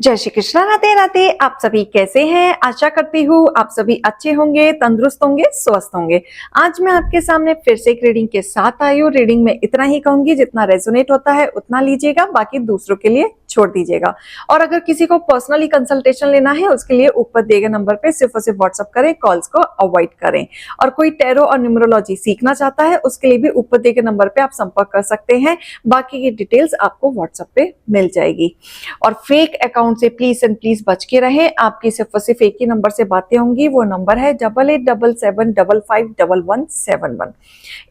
जय श्री कृष्णा। राधे राधे। आप सभी कैसे हैं? आशा करती हूँ आप सभी अच्छे होंगे, तंदुरुस्त होंगे, स्वस्थ होंगे। आज मैं आपके सामने फिर से एक रीडिंग के साथ आई हूँ। रीडिंग में इतना ही कहूंगी, जितना रेजोनेट होता है उतना लीजिएगा, बाकी दूसरों के लिए छोड़ दीजिएगा। और अगर किसी को पर्सनली कंसल्टेशन लेना है, उसके लिए ऊपर दिए गए नंबर पे सिर्फ और सिर्फ व्हाट्सअप करें, कॉल्स को अवॉइड करें। और कोई टैरो और न्यूमरोलॉजी सीखना चाहता है, उसके लिए भी ऊपर दिए गए नंबर पे आप संपर्क कर सकते हैं। बाकी की डिटेल्स आपको व्हाट्सएप पे मिल जाएगी। और फेक अकाउंट से प्लीज एंड प्लीज बच के रहें। आपकी सिर्फ और सिर्फ एक ही नंबर से बातें होंगी, वो नंबर है 8877555171।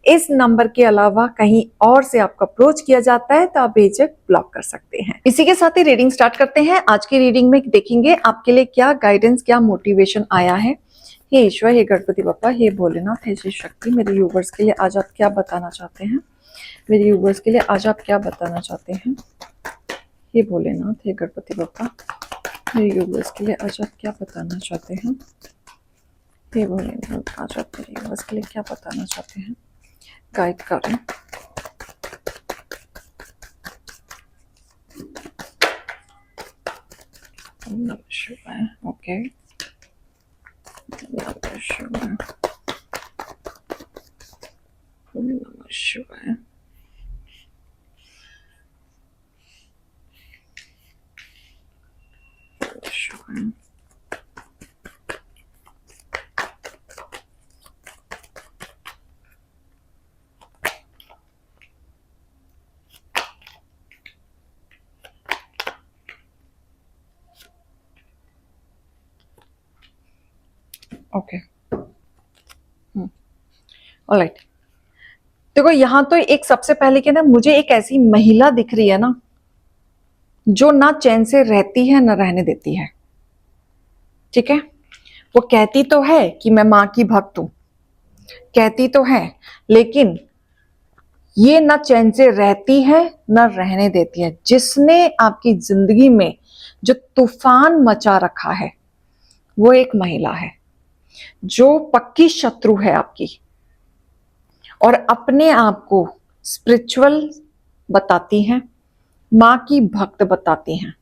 इस नंबर के अलावा कहीं और से आपका अप्रोच किया जाता है तो आप बेझिझक ब्लॉक कर सकते हैं। इसी के साथ ही रीडिंग स्टार्ट करते हैं। आज की रीडिंग में देखेंगे आपके लिए क्या गाइडेंस, क्या मोटिवेशन आया है। हे ईश्वर, हे गणपति बप्पा, हे भोलेनाथ, हे श्री शक्ति, मेरे व्यूवर्स के लिए आज आप क्या बताना चाहते हैं? मेरे व्यूवर्स के लिए आज आप क्या बताना चाहते हैं? हे भोलेनाथ, हे गणपति बप्पा, मेरे व्यूवर्स के लिए आज आप क्या बताना चाहते हैं? हे भोलेनाथ, आज आप मेरे व्यूवर्स के लिए क्या बताना चाहते हैं? गाइड करें। ओम नमः शिवाय। ओके, नमः शिवाय, ओम नमः शिवाय। Okay, alright. देखो, यहां तो एक सबसे पहले के ना मुझे एक ऐसी महिला दिख रही है ना, जो ना चैन से रहती है ना रहने देती है। ठीक है, वो कहती तो है कि मैं मां की भक्त हूं, कहती तो है, लेकिन ये ना चैन से रहती है ना रहने देती है। जिसने आपकी जिंदगी में जो तूफान मचा रखा है, वो एक महिला है जो पक्की शत्रु है आपकी, और अपने आप को स्पिरिचुअल बताती हैं, मां की भक्त बताती हैं,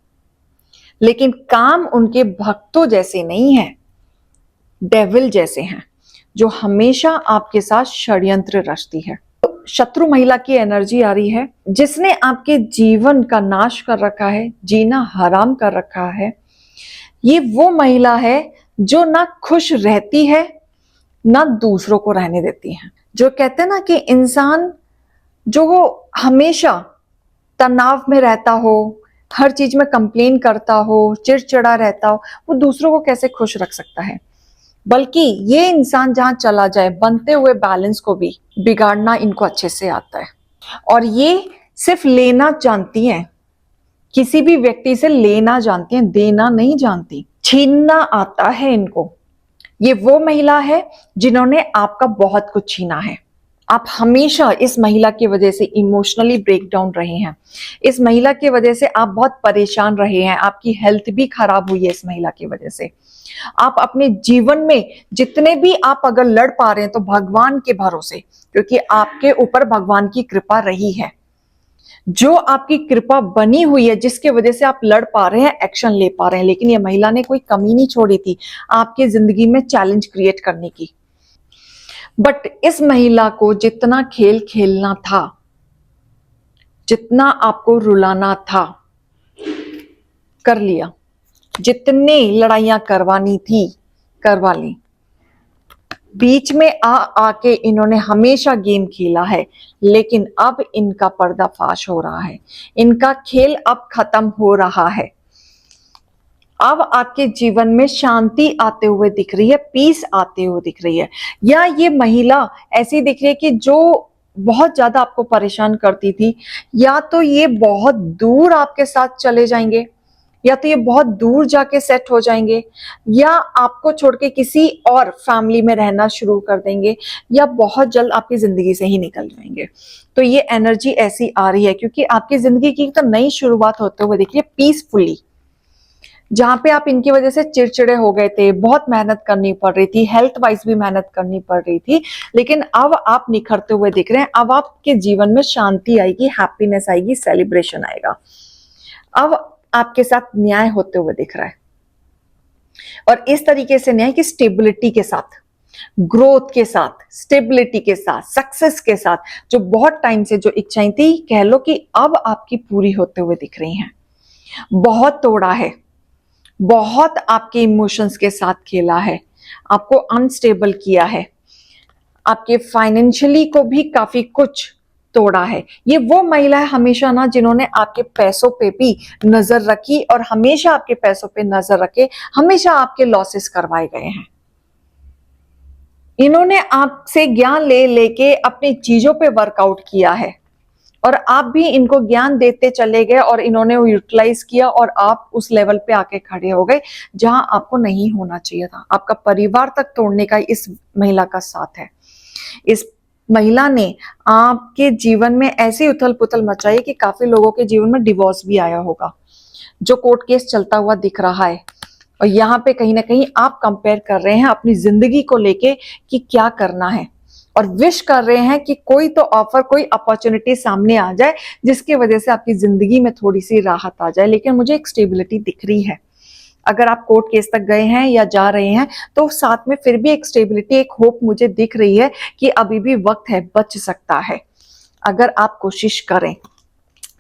लेकिन काम उनके भक्तों जैसे नहीं है, डेविल जैसे हैं, जो हमेशा आपके साथ षड्यंत्र रचती है। शत्रु महिला की एनर्जी आ रही है, जिसने आपके जीवन का नाश कर रखा है, जीना हराम कर रखा है। ये वो महिला है जो ना खुश रहती है ना दूसरों को रहने देती है। जो कहते हैं ना कि इंसान जो वो हमेशा तनाव में रहता हो, हर चीज में कंप्लेन करता हो, चिड़चिड़ा रहता हो, वो दूसरों को कैसे खुश रख सकता है? बल्कि ये इंसान जहां चला जाए, बनते हुए बैलेंस को भी बिगाड़ना इनको अच्छे से आता है। और ये सिर्फ लेना जानती हैं, किसी भी व्यक्ति से लेना जानती हैं, देना नहीं जानती। छीनना आता है इनको। ये वो महिला है जिन्होंने आपका बहुत कुछ छीना है। आप हमेशा इस महिला की वजह से इमोशनली ब्रेक डाउन रहे हैं। इस महिला की वजह से आप बहुत परेशान रहे हैं। आपकी हेल्थ भी खराब हुई है इस महिला की वजह से। आप अपने जीवन में जितने भी आप अगर लड़ पा रहे हैं तो भगवान के भरोसे, क्योंकि आपके ऊपर भगवान की कृपा रही है। जो आपकी कृपा बनी हुई है, जिसके वजह से आप लड़ पा रहे हैं, एक्शन ले पा रहे हैं। लेकिन ये महिला ने कोई कमी नहीं छोड़ी थी आपकी जिंदगी में चैलेंज क्रिएट करने की। बट इस महिला को जितना खेल खेलना था, जितना आपको रुलाना था, कर लिया। जितने लड़ाइयां करवानी थी करवा ली। बीच में आके इन्होंने हमेशा गेम खेला है, लेकिन अब इनका पर्दाफाश हो रहा है। इनका खेल अब खत्म हो रहा है। अब आपके जीवन में शांति आते हुए दिख रही है, पीस आते हुए दिख रही है। या ये महिला ऐसी दिख रही है कि जो बहुत ज्यादा आपको परेशान करती थी, या तो ये बहुत दूर आपके साथ चले जाएंगे, या तो ये बहुत दूर जाके सेट हो जाएंगे, या आपको छोड़ के किसी और फैमिली में रहना शुरू कर देंगे, या बहुत जल्द आपकी जिंदगी से ही निकल जाएंगे। तो ये एनर्जी ऐसी आ रही है, क्योंकि आपकी जिंदगी की तो नई शुरुआत होते हुए देखिए पीसफुली। जहां पे आप इनकी वजह से चिड़चिड़े हो गए थे, बहुत मेहनत करनी पड़ रही थी, हेल्थ वाइज भी मेहनत करनी पड़ रही थी, लेकिन अब आप निखरते हुए दिख रहे हैं। अब आपके जीवन में शांति आएगी, हैप्पीनेस आएगी, सेलिब्रेशन आएगा। अब आपके साथ न्याय होते हुए दिख रहा है, और इस तरीके से न्याय की स्टेबिलिटी के साथ, ग्रोथ के साथ, स्टेबिलिटी के साथ, सक्सेस के साथ, जो बहुत टाइम से जो इच्छाएं थी, कह लो कि अब आपकी पूरी होते हुए दिख रही हैं। बहुत तोड़ा है, बहुत आपके इमोशंस के साथ खेला है, आपको अनस्टेबल किया है, आपके फाइनेंशियली को भी काफी कुछ तोड़ा है। ये वो महिला है हमेशा ना, जिन्होंने आपके पैसों पे भी नजर रखी और हमेशा आपके पैसों पे नजर रखे, हमेशा आपके लॉसेस करवाए गए हैं। इन्होंने आपसे ज्ञान ले लेके अपनी चीजों पे वर्कआउट किया है, और आप भी इनको ज्ञान देते चले गए और इन्होंने वो यूटिलाइज किया, और आप उस लेवल पे आके खड़े हो गए जहां आपको नहीं होना चाहिए था। आपका परिवार तक तोड़ने का इस महिला का साथ है। इस महिला ने आपके जीवन में ऐसी उथल पुथल मचाई कि काफी लोगों के जीवन में डिवोर्स भी आया होगा, जो कोर्ट केस चलता हुआ दिख रहा है। और यहाँ पे कहीं ना कहीं आप कंपेयर कर रहे हैं अपनी जिंदगी को लेके कि क्या करना है, और विश कर रहे हैं कि कोई तो ऑफर, कोई अपॉर्चुनिटी सामने आ जाए जिसकी वजह से आपकी जिंदगी में थोड़ी सी राहत आ जाए। लेकिन मुझे एक स्टेबिलिटी दिख रही है। अगर आप कोर्ट केस तक गए हैं या जा रहे हैं तो साथ में फिर भी एक स्टेबिलिटी, एक होप मुझे दिख रही है कि अभी भी वक्त है, बच सकता है अगर आप कोशिश करें।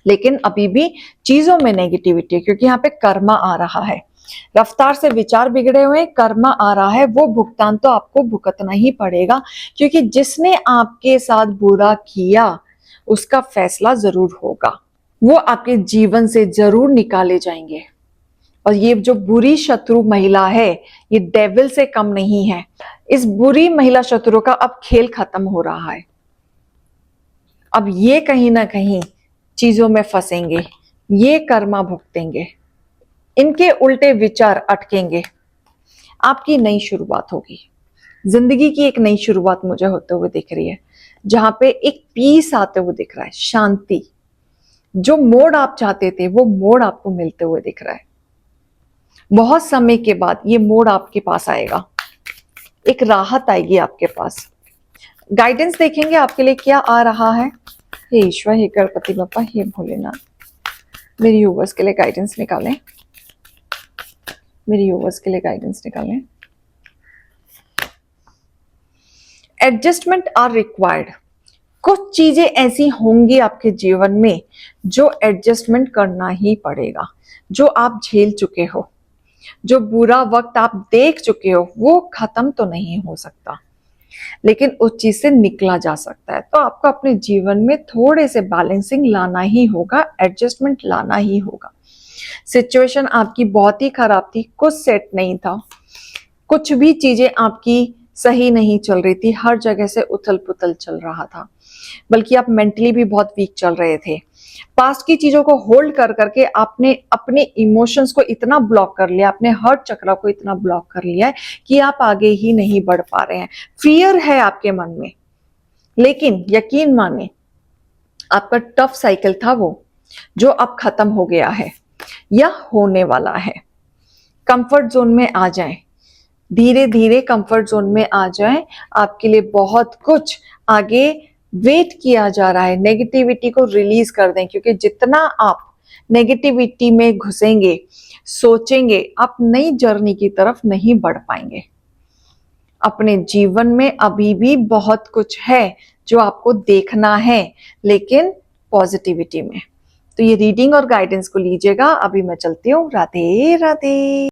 लेकिन अभी भी चीजों में नेगेटिविटी है, क्योंकि यहाँ पे कर्मा आ रहा है। रफ्तार से विचार बिगड़े हुए, कर्मा आ रहा है, वो भुगतान तो आपको भुगतना ही पड़ेगा, क्योंकि जिसने आपके साथ बुरा किया उसका फैसला जरूर होगा। वो आपके जीवन से जरूर निकाले जाएंगे। और ये जो बुरी शत्रु महिला है, ये डेविल से कम नहीं है। इस बुरी महिला शत्रु का अब खेल खत्म हो रहा है। अब ये कहीं ना कहीं चीजों में फंसेंगे, ये कर्मा भुगतेंगे, इनके उल्टे विचार अटकेंगे। आपकी नई शुरुआत होगी, जिंदगी की एक नई शुरुआत मुझे होते हुए दिख रही है, जहां पे एक पीस आते हुए दिख रहा है, शांति। जो मोड़ आप चाहते थे वो मोड़ आपको मिलते हुए दिख रहा है। बहुत समय के बाद ये मोड़ आपके पास आएगा, एक राहत आएगी आपके पास। गाइडेंस देखेंगे आपके लिए क्या आ रहा है। हे ईश्वर, हे गणपति बप्पा, हे भोलेनाथ, मेरी यूवर्स के लिए गाइडेंस निकालें, मेरी यूवर्स के लिए गाइडेंस निकालें। Adjustment are required. कुछ चीजें ऐसी होंगी आपके जीवन में जो एडजस्टमेंट करना ही पड़ेगा। जो आप झेल चुके हो, जो बुरा वक्त आप देख चुके हो, वो खत्म तो नहीं हो सकता, लेकिन उस चीज से निकला जा सकता है। तो आपको अपने जीवन में थोड़े से बैलेंसिंग लाना ही होगा, एडजस्टमेंट लाना ही होगा। सिचुएशन आपकी बहुत ही खराब थी, कुछ सेट नहीं था, कुछ भी चीजें आपकी सही नहीं चल रही थी, हर जगह से उथल पुथल चल रहा था, बल्कि आप मेंटली भी बहुत वीक चल रहे थे। पास्ट की चीजों को होल्ड कर करके आपने अपने इमोशंस को इतना ब्लॉक कर लिया, अपने हर्ट चक्र को इतना ब्लॉक कर लिया है कि आप आगे ही नहीं बढ़ पा रहे हैं। फियर है आपके मन में, लेकिन यकीन माने आपका टफ साइकिल था वो, जो अब खत्म हो गया है या होने वाला है। कंफर्ट जोन में आ जाएं, धीरे धीरे कंफर्ट जोन में आ जाएं। आपके लिए बहुत कुछ आगे वेट किया जा रहा है। नेगेटिविटी को रिलीज कर दें, क्योंकि जितना आप नेगेटिविटी में घुसेंगे, सोचेंगे, आप नई जर्नी की तरफ नहीं बढ़ पाएंगे। अपने जीवन में अभी भी बहुत कुछ है जो आपको देखना है, लेकिन पॉजिटिविटी में। तो ये रीडिंग और गाइडेंस को लीजिएगा। अभी मैं चलती हूँ। राधे राधे।